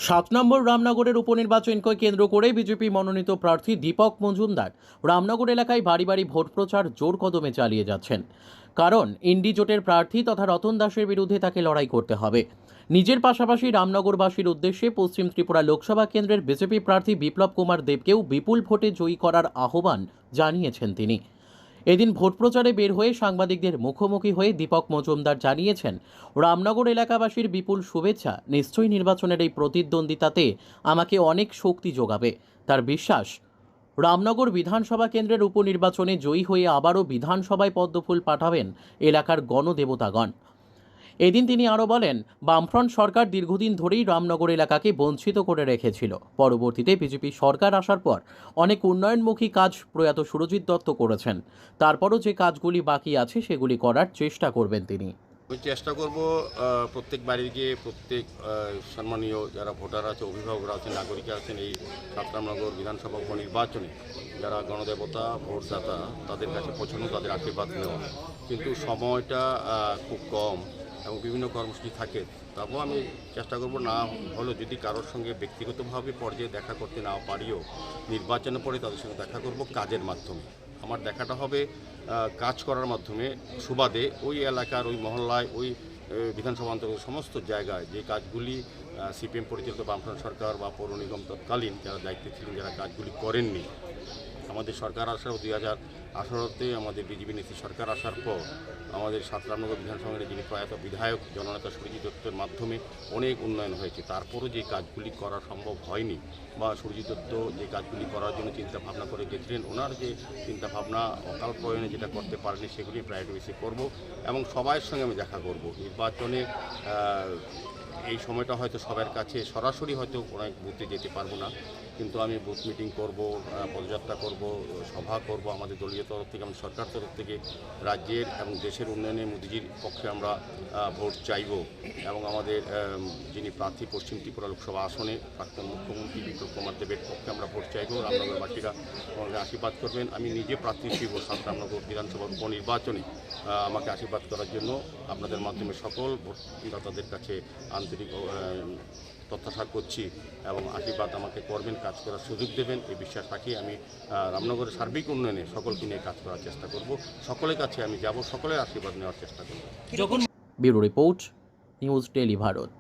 সাত নম্বর রামনগরের উপনির্বাচনকে কেন্দ্র করে বিজেপি মনোনীত প্রার্থী দীপক মজুমদার রামনগর এলাকায় বাড়ি বাড়ি ভোট প্রচার জোর কদমে চালিয়ে যাচ্ছেন। কারণ ইন্ডি জোটের প্রার্থী তথা রতন দাসের বিরুদ্ধে তাকে লড়াই করতে হবে। নিজের পাশাপাশি রামনগরবাসীর উদ্দেশ্যে পশ্চিম ত্রিপুরা লোকসভা কেন্দ্রের বিজেপি প্রার্থী বিপ্লব কুমার দেবকেও বিপুল ভোটে জয়ী করার আহ্বান জানিয়েছেন তিনি। এদিন ভোট প্রচারে বের হয়ে সাংবাদিকদের মুখোমুখি হয়ে দীপক মজুমদার জানিয়েছেন, রামনগর এলাকাবাসীর বিপুল শুভেচ্ছা নিশ্চয়ই নির্বাচনের এই প্রতিদ্বন্দ্বিতাতে আমাকে অনেক শক্তি যোগাবে। তার বিশ্বাস, রামনগর বিধানসভা কেন্দ্রের উপনির্বাচনে জয়ী হয়ে আবারও বিধানসভায় পদ্মফুল পাঠাবেন এলাকার গণদেবতাগণ। এদিন তিনি আরও বলেন, বামফ্রন্ট সরকার দীর্ঘদিন ধরেই রামনগর এলাকাকে বঞ্চিত করে রেখেছিল। পরবর্তীতে বিজেপি সরকার আসার পর অনেক উন্নয়নমুখী কাজ প্রয়াত সুরজিৎ দত্ত করেছেন। তারপরও যে কাজগুলি বাকি আছে সেগুলি করার চেষ্টা করবেন তিনি। আমি চেষ্টা করব প্রত্যেক বাড়ি গিয়ে প্রত্যেক সম্মানীয় যারা ভোটার আছে, অভিভাবকরা আছেন, নাগরিক আছেন, এই রামনগর বিধানসভা উপনির্বাচনে যারা গণদেবতা ভোটদাতা তাদের কাছে পৌঁছানো, তাদের আশীর্বাদ নেওয়া। কিন্তু সময়টা খুব কম এবং বিভিন্ন কর্মসূচি থাকে। তারপর আমি চেষ্টা করব, না হলেও যদি কারোর সঙ্গে ব্যক্তিগতভাবে পর্যায়ে দেখা করতে না পারিও নির্বাচনের পরে তাদের সঙ্গে দেখা করব কাজের মাধ্যমে। আমার দেখাটা হবে কাজ করার মাধ্যমে, সুবাদে ওই এলাকার, ওই মহল্লায়, ওই বিধানসভা অন্তর্গত সমস্ত জায়গায় যে কাজগুলি সিপিএম পরিচালিত বামফ্রন্ট সরকার বা পৌর নিগম তৎকালীন যারা দায়িত্বে ছিলেন, যারা কাজগুলি করেননি, আমাদের সরকার আসার 2018-তে আমাদের বিজেপি নেত্রী সরকার আসার পর আমাদের রামনগর বিধানসভার যিনি প্রয়াত বিধায়ক জননেতা সুরজিৎ দত্তের মাধ্যমে অনেক উন্নয়ন হয়েছে। তারপরও যে কাজগুলি করা সম্ভব হয়নি বা সুরজিৎ দত্ত যে কাজগুলি করার জন্য চিন্তা ভাবনা করে গেছিলেন, ওনার যে চিন্তা ভাবনা অকাল প্রয়োজনে যেটা করতে পারেনি সেগুলি প্রায়োরিটি বেশি করব এবং সবার সঙ্গে আমি দেখা করব। নির্বাচনে এই সময়টা হয়তো সবার কাছে সরাসরি হয়তো অনেক বুথে যেতে পারবো না, কিন্তু আমি বুথ মিটিং করব, পদযাত্রা করব, সভা করব। আমাদের দলীয় তরফ থেকে, আমাদের সরকার তরফ থেকে রাজ্যের এবং দেশের উন্নয়নে মোদিজির পক্ষে আমরা ভোট চাইব এবং আমাদের যিনি প্রার্থী পশ্চিম ত্রিপুরা লোকসভা আসনে প্রাক্তন মুখ্যমন্ত্রী বিপ্লব কুমার দেবের পক্ষে আমরা ভোট চাইব। রামনগরবাসীরা আমাকে আশীর্বাদ করবেন। আমি নিজে প্রার্থী হিসেবে রামনগর বিধানসভার উপনির্বাচনে আমাকে আশীর্বাদ করার জন্য আপনাদের মাধ্যমে সকল ভোটদাতাদের কাছে আন্তরিক প্রত্যাশা করছি এবং আশীর্বাদ আমাকে করবেন, কাজ করার সুযোগ দেবেন, এই বিশ্বাস রাখি আমি রামনগরের সার্বিক উন্নয়নে সকলকে নিয়ে কাজ করার চেষ্টা করব। সকলের কাছে আমি যাব, সকলের আশীর্বাদ নেওয়ার চেষ্টা করব। Bureau report, news daily Bharat.